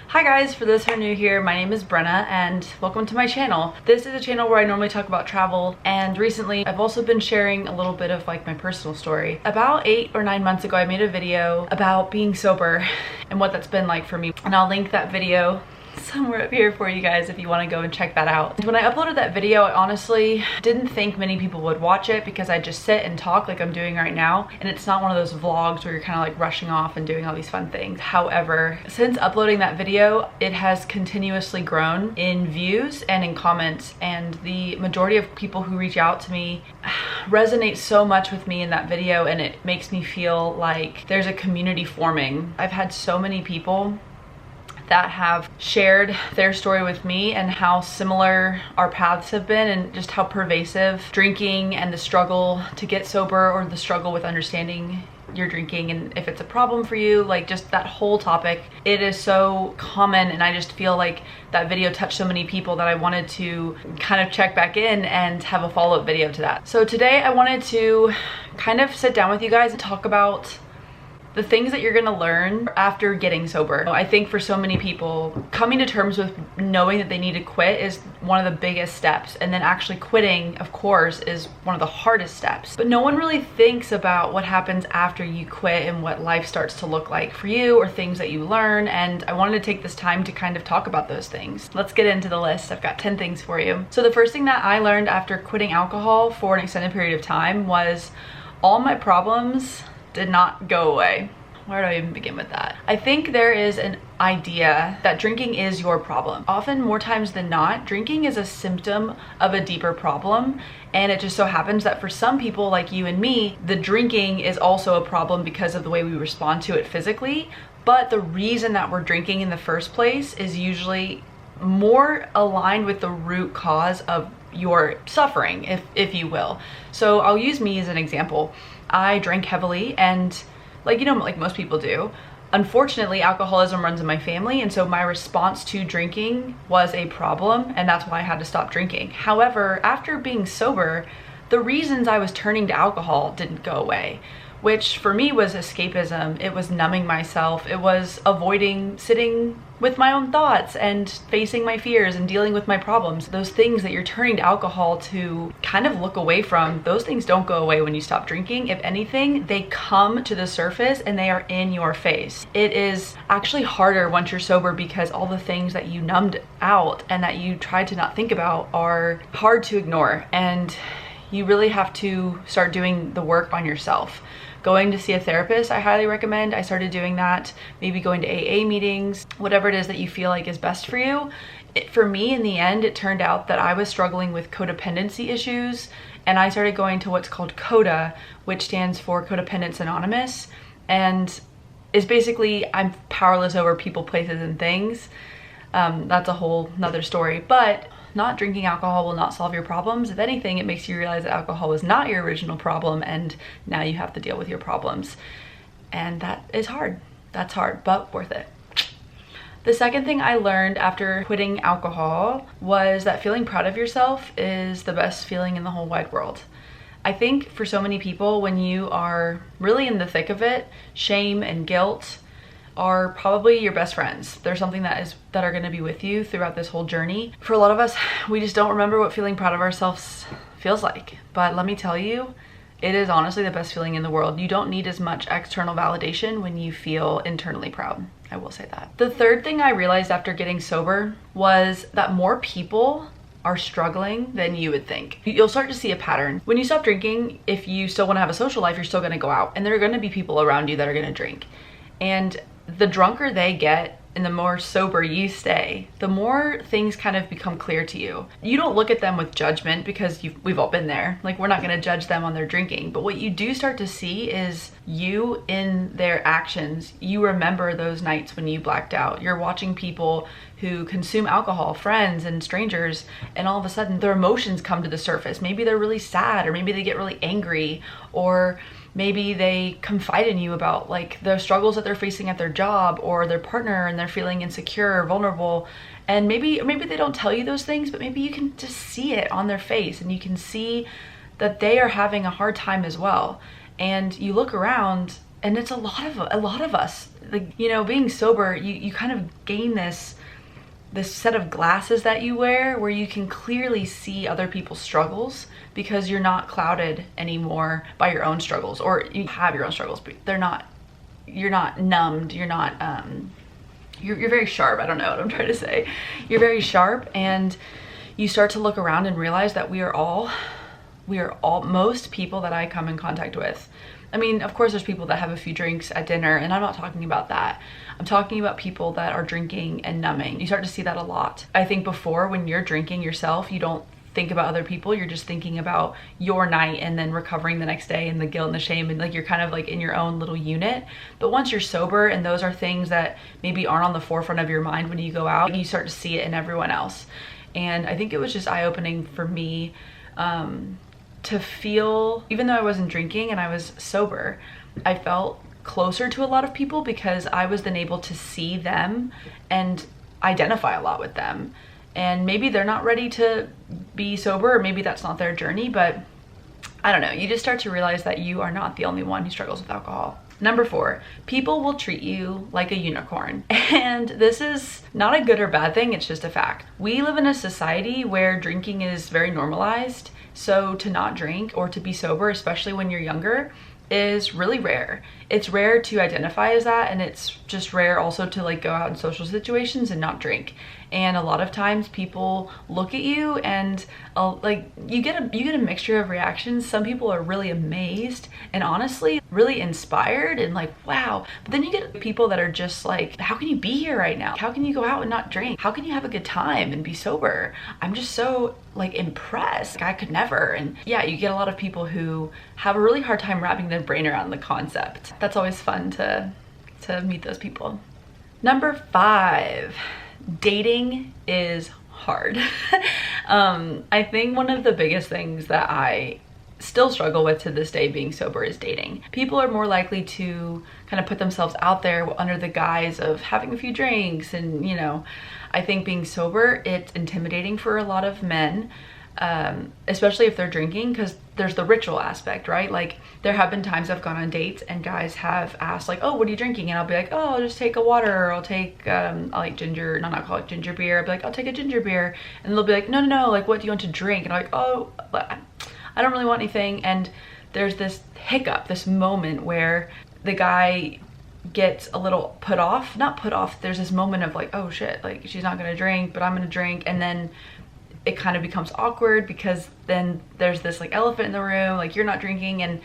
Hi guys, for those who are new here, my name is Brenna and welcome to my channel. This is a channel where I normally talk about travel, and recently I've also been sharing a little bit of like my personal story. About 8 or 9 months ago, I made a video about being sober and what that's been like for me, and I'll link that video somewhere up here for you guys if you want to go and check that out. When I uploaded that video, I honestly didn't think many people would watch it because I just sit and talk like I'm doing right now, and it's not one of those vlogs where you're kind of like rushing off and doing all these fun things. However, since uploading that video, it has continuously grown in views and in comments, and the majority of people who reach out to me resonate so much with me in that video, and it makes me feel like there's a community forming. I've had so many people that have shared their story with me and how similar our paths have been, and just how pervasive drinking and the struggle to get sober, or the struggle with understanding your drinking and if it's a problem for you, like just that whole topic. It is so common, and I just feel like that video touched so many people that I wanted to kind of check back in and have a follow-up video to that. So today I wanted to kind of sit down with you guys and talk about the things that you're gonna learn after getting sober. I think for so many people, coming to terms with knowing that they need to quit is one of the biggest steps, and then actually quitting, of course, is one of the hardest steps. But no one really thinks about what happens after you quit and what life starts to look like for you, or things that you learn, and I wanted to take this time to kind of talk about those things. Let's get into the list. I've got 10 things for you. So the first thing that I learned after quitting alcohol for an extended period of time was all my problems did not go away. Where do I even begin with that? I think there is an idea that drinking is your problem. Often, more times than not, drinking is a symptom of a deeper problem, and it just so happens that for some people like you and me, the drinking is also a problem because of the way we respond to it physically, but the reason that we're drinking in the first place is usually more aligned with the root cause of your suffering, if you will. So I'll use me as an example. I drank heavily, and like most people do, unfortunately alcoholism runs in my family, and so my response to drinking was a problem, and that's why I had to stop drinking. However, after being sober, the reasons I was turning to alcohol didn't go away, which for me was escapism. It was numbing myself. It was avoiding sitting with my own thoughts and facing my fears and dealing with my problems. Those things that you're turning to alcohol to kind of look away from, those things don't go away when you stop drinking. If anything, they come to the surface and they are in your face. It is actually harder once you're sober because all the things that you numbed out and that you tried to not think about are hard to ignore, and you really have to start doing the work on yourself. Going to see a therapist, I highly recommend. I started doing that, maybe going to AA meetings, whatever it is that you feel like is best for you. For me, in the end, it turned out that I was struggling with codependency issues, and I started going to what's called CODA, which stands for Codependence Anonymous, and is basically I'm powerless over people, places, and things. That's a whole nother story, but not drinking alcohol will not solve your problems. If anything, it makes you realize that alcohol was not your original problem, and now you have to deal with your problems. And that is hard. That's hard, but worth it. The second thing I learned after quitting alcohol was that feeling proud of yourself is the best feeling in the whole wide world. I think for so many people, when you are really in the thick of it, shame and guilt are probably your best friends. They're something that are going to be with you throughout this whole journey. For a lot of us, we just don't remember what feeling proud of ourselves feels like. But let me tell you, it is honestly the best feeling in the world. You don't need as much external validation when you feel internally proud. I will say that. The third thing I realized after getting sober was that more people are struggling than you would think. You'll start to see a pattern. When you stop drinking, if you still want to have a social life, you're still going to go out, and there are going to be people around you that are going to drink. And the drunker they get and the more sober you stay, the more things kind of become clear to you. You don't look at them with judgment because we've all been there. Like, we're not gonna judge them on their drinking, but what you do start to see is you in their actions. You remember those nights when you blacked out. You're watching people who consume alcohol, friends and strangers, and all of a sudden their emotions come to the surface. Maybe they're really sad, or maybe they get really angry, or maybe they confide in you about like the struggles that they're facing at their job or their partner, and they're feeling insecure or vulnerable. And maybe they don't tell you those things, but maybe you can just see it on their face, and you can see that they are having a hard time as well. And you look around, and it's a lot of us like, you know, being sober, you kind of gain this set of glasses that you wear where you can clearly see other people's struggles, because you're not clouded anymore by your own struggles, or you have your own struggles, but you're not numbed, you're not, you're very sharp. I don't know what I'm trying to say. You're very sharp, and you start to look around and realize that we are all, most people that I come in contact with. I mean, of course there's people that have a few drinks at dinner, and I'm not talking about that. I'm talking about people that are drinking and numbing. You start to see that a lot. I think before, when you're drinking yourself, you don't think about other people. You're just thinking about your night and then recovering the next day, and the guilt and the shame, and like you're kind of like in your own little unit. But once you're sober and those are things that maybe aren't on the forefront of your mind when you go out, you start to see it in everyone else. And I think it was just eye-opening for me to feel, even though I wasn't drinking and I was sober, I felt closer to a lot of people because I was then able to see them and identify a lot with them. And maybe they're not ready to be sober, or maybe that's not their journey, but I don't know. You just start to realize that you are not the only one who struggles with alcohol. Number 4, people will treat you like a unicorn. And this is not a good or bad thing, it's just a fact. We live in a society where drinking is very normalized, so to not drink or to be sober, especially when you're younger, is really rare. It's rare to identify as that, and it's just rare also to like go out in social situations and not drink. And a lot of times people look at you and like you get a mixture of reactions. Some people are really amazed and honestly really inspired and like, wow. But then you get people that are just like, how can you be here right now? How can you go out and not drink? How can you have a good time and be sober? I'm just so like impressed. I could never. And yeah, you get a lot of people who have a really hard time wrapping their brain around the concept. That's always fun to meet those people. Number 5, dating is hard. I think one of the biggest things that I still struggle with to this day being sober is dating. People are more likely to kind of put themselves out there under the guise of having a few drinks, and you know, I think being sober, it's intimidating for a lot of men, especially if they're drinking, because there's the ritual aspect, right? Like there have been times I've gone on dates and guys have asked like, oh, what are you drinking? And I'll be like, oh, I'll just take a water, or I'll take I like ginger, non-alcoholic ginger beer. I'll be like, I'll take a ginger beer. And they'll be like, no, like what do you want to drink? And I'm like, oh, I don't really want anything. And there's this hiccup, this moment where the guy gets a little put off, not put off, there's this moment of like, oh shit, like she's not gonna drink, but I'm gonna drink. And then it kind of becomes awkward because then there's this like elephant in the room, like you're not drinking. And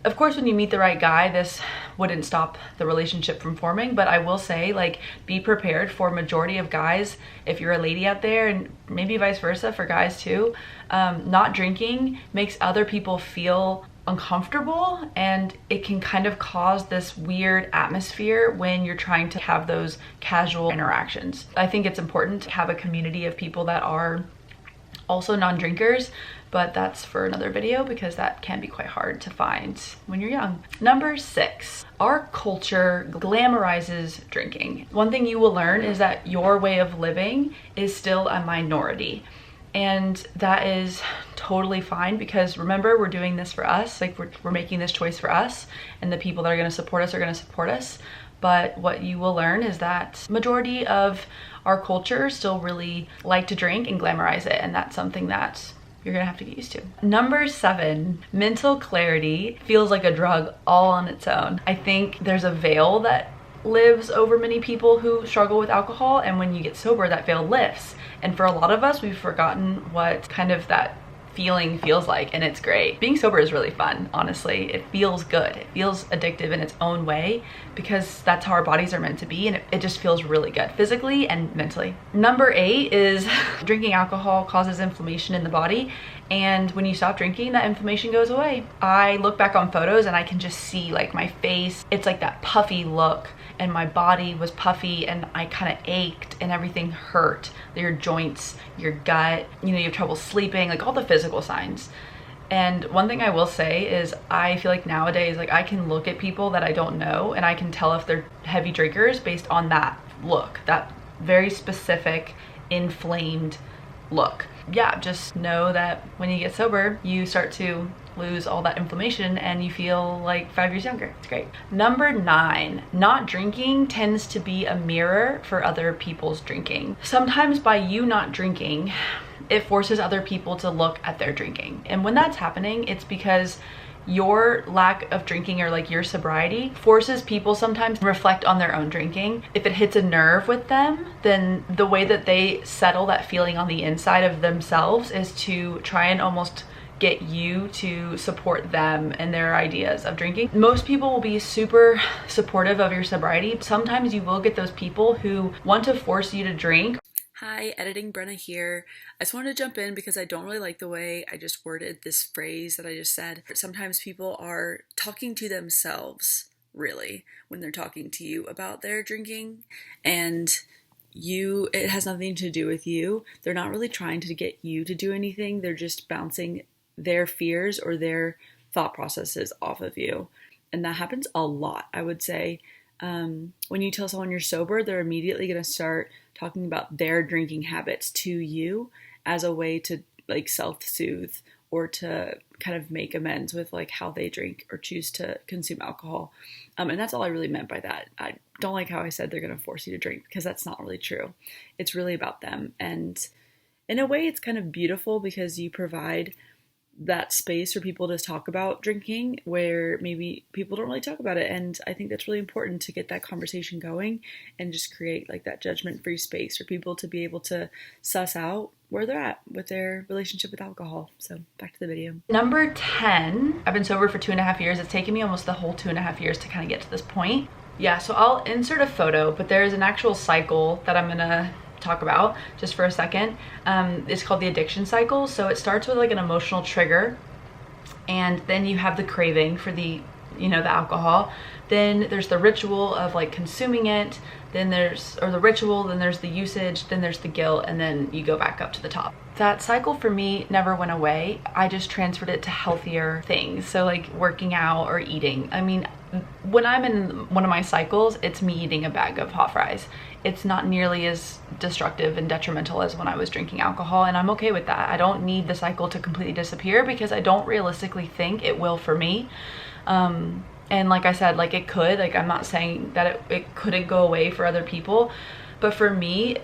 of course, when you meet the right guy, this wouldn't stop the relationship from forming. But I will say, like, be prepared for majority of guys, if you're a lady out there, and maybe vice versa for guys too, not drinking makes other people feel uncomfortable, and it can kind of cause this weird atmosphere when you're trying to have those casual interactions. I think it's important to have a community of people that are also non-drinkers, but that's for another video because that can be quite hard to find when you're young. Number 6, our culture glamorizes drinking. One thing you will learn is that your way of living is still a minority. And that is totally fine, because remember, we're doing this for us. Like we're making this choice for us, and the people that are gonna support us are gonna support us. But what you will learn is that majority of our culture still really like to drink and glamorize it, and that's something that you're gonna have to get used to. Number 7, mental clarity feels like a drug all on its own. I think there's a veil that lives over many people who struggle with alcohol, and when you get sober, that veil lifts. And for a lot of us, we've forgotten what kind of that feeling feels like, and it's great. Being sober is really fun, honestly. It feels good. It feels addictive in its own way, because that's how our bodies are meant to be, and it just feels really good physically and mentally. Number 8 is drinking alcohol causes inflammation in the body, and when you stop drinking, that inflammation goes away. I look back on photos and I can just see like my face, it's like that puffy look, and my body was puffy and I kind of ached and everything hurt. Your joints, your gut, you know, you have trouble sleeping, like all the physical signs. And one thing I will say is I feel like nowadays, like I can look at people that I don't know and I can tell if they're heavy drinkers based on that look, that very specific inflamed look. Yeah, just know that when you get sober, you start to lose all that inflammation and you feel like 5 years younger. It's great. Number 9, not drinking tends to be a mirror for other people's drinking. Sometimes by you not drinking, it forces other people to look at their drinking. And when that's happening, it's because your lack of drinking or like your sobriety forces people sometimes to reflect on their own drinking. If it hits a nerve with them, then the way that they settle that feeling on the inside of themselves is to try and almost get you to support them and their ideas of drinking. Most people will be super supportive of your sobriety. Sometimes you will get those people who want to force you to drink. Hi, Editing Brenna here. I just wanted to jump in because I don't really like the way I just worded this phrase that I just said. Sometimes people are talking to themselves, really, when they're talking to you about their drinking, and it has nothing to do with you. They're not really trying to get you to do anything. They're just bouncing their fears or their thought processes off of you. And that happens a lot, I would say. When you tell someone you're sober, they're immediately going to start talking about their drinking habits to you as a way to like self-soothe or to kind of make amends with like how they drink or choose to consume alcohol. And that's all I really meant by that. I don't like how I said they're going to force you to drink, because that's not really true. It's really about them. And in a way, it's kind of beautiful because you provide that space for people to talk about drinking where maybe people don't really talk about it. And I think that's really important to get that conversation going and just create like that judgment-free space for people to be able to suss out where they're at with their relationship with alcohol. So back to the video. Number 10, I've been sober for 2.5 years. It's taken me almost the whole 2.5 years to kind of get to this point. Yeah, so I'll insert a photo, but there's an actual cycle that I'm gonna talk about just for a second. It's called the addiction cycle. So it starts with like an emotional trigger, and then you have the craving for the alcohol. Then there's the ritual of like consuming it. Then there's the usage, then there's the guilt, and then you go back up to the top. That cycle for me never went away. I just transferred it to healthier things. So like working out or eating. I mean, when I'm in one of my cycles, it's me eating a bag of hot fries. It's not nearly as destructive and detrimental as when I was drinking alcohol, and I'm okay with that. I don't need the cycle to completely disappear because I don't realistically think it will for me. And like I said, like it could, like I'm not saying that it couldn't go away for other people, but for me,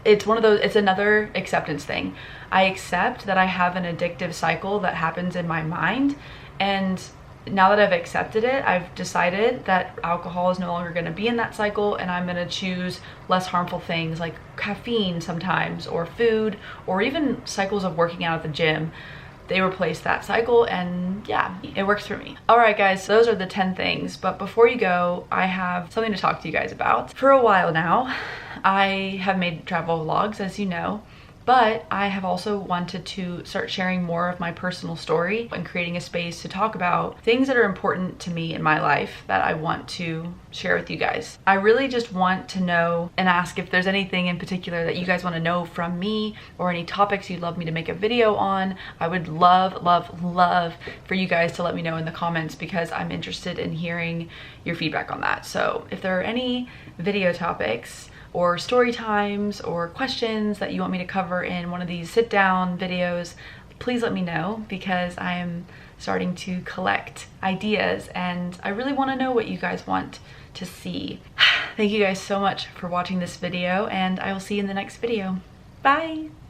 it's one of those, it's another acceptance thing. I accept that I have an addictive cycle that happens in my mind, and now that I've accepted it, I've decided that alcohol is no longer going to be in that cycle, and I'm going to choose less harmful things like caffeine sometimes, or food, or even cycles of working out at the gym. They replace that cycle, and yeah, it works for me. All right, guys, so those are the 10 things. But before you go, I have something to talk to you guys about. For a while now, I have made travel vlogs, as you know, but I have also wanted to start sharing more of my personal story and creating a space to talk about things that are important to me in my life that I want to share with you guys. I really just want to know and ask if there's anything in particular that you guys want to know from me, or any topics you'd love me to make a video on. I would love, love, love for you guys to let me know in the comments, because I'm interested in hearing your feedback on that. So if there are any video topics or story times or questions that you want me to cover in one of these sit down videos, please let me know, because I am starting to collect ideas and I really want to know what you guys want to see. Thank you guys so much for watching this video, and I will see you in the next video. Bye!